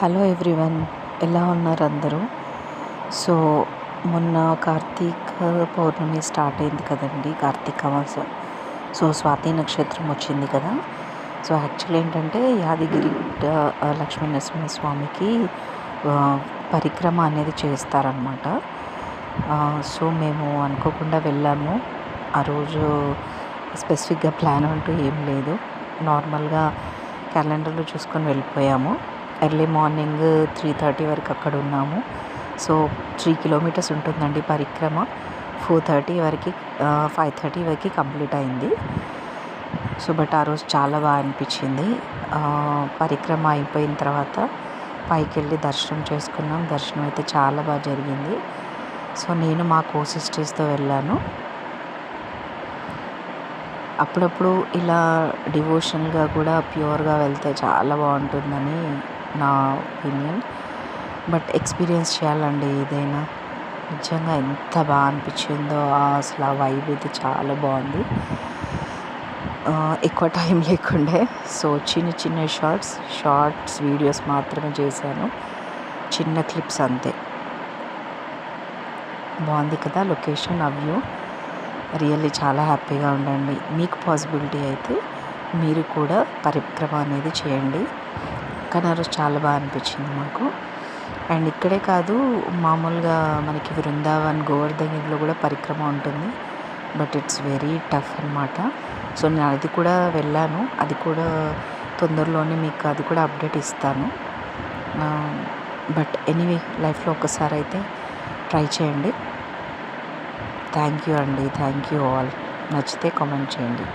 Hello everyone, ఎలా ఉన్నారు అందరూ? సో మొన్న కార్తీక పౌర్ణమి స్టార్ట్ అయింది కదండి, కార్తీక మాసం. సో స్వాతి నక్షత్రం వచ్చింది కదా. సో యాక్చువల్ ఏంటంటే యాదగిరి గుట్ట లక్ష్మీ నరసింహస్వామికి పరిక్రమ అనేది చేస్తారనమాట. సో మేము అనుకోకుండా వెళ్ళాము. ఆ రోజు స్పెసిఫిక్గా ప్లాన్ అంటూ ఏం లేదు, నార్మల్గా క్యాలెండర్లో చూసుకొని వెళ్ళిపోయాము. ఎర్లీ మార్నింగ్ 3:30 వరకు అక్కడ ఉన్నాము. సో 3 కిలోమీటర్స్ ఉంటుందండి పరిక్రమ. 4:30 వరకు 5:30 వరకు కంప్లీట్ అయింది. సో బట్ ఆ రోజు చాలా బాగా అనిపించింది. పరిక్రమ అయిపోయిన తర్వాత పైకి వెళ్ళి దర్శనం చేసుకున్నాం. దర్శనం అయితే చాలా బాగా జరిగింది. సో నేను మా సిస్టర్స్తో వెళ్ళాను. అప్పుడప్పుడు ఇలా డివోషనల్గా కూడా ప్యూర్గా వెళ్తే చాలా బాగుంటుందని నా ఒపీనియన్. బట్ ఎక్స్పీరియన్స్ చేయాలండి ఏదైనా. నిజంగా ఎంత బాగా అనిపించిందో అసలు ఆ వైబ్ అయితే చాలా బాగుంది. ఎక్కువ టైం లేకుండే, సో చిన్న చిన్న షార్ట్స్ వీడియోస్ మాత్రమే చేశాను, చిన్న క్లిప్స్ అంతే. బాగుంది కదా లొకేషన్, ఆ వ్యూ. రియల్లీ చాలా హ్యాపీగా ఉండండి. మీకు పాసిబిలిటీ అయితే మీరు కూడా పరిక్రమ అనేది చేయండి. కానీ ఆ రోజు చాలా బాగా అనిపించింది మాకు. అండ్ ఇక్కడే కాదు, మామూలుగా మనకి బృందావన్ గోవర్ధగిరిలో కూడా పరిక్రమ ఉంటుంది. బట్ ఇట్స్ వెరీ టఫ్ అనమాట. సో నేను అది కూడా వెళ్ళాను. అది కూడా తొందరలోనే మీకు అది కూడా అప్డేట్ ఇస్తాను. బట్ ఎనీవే, లైఫ్లో ఒక్కసారి అయితే ట్రై చేయండి. థ్యాంక్ యూ అండి, థ్యాంక్ యూ ఆల్. నచ్చితే కామెంట్ చేయండి.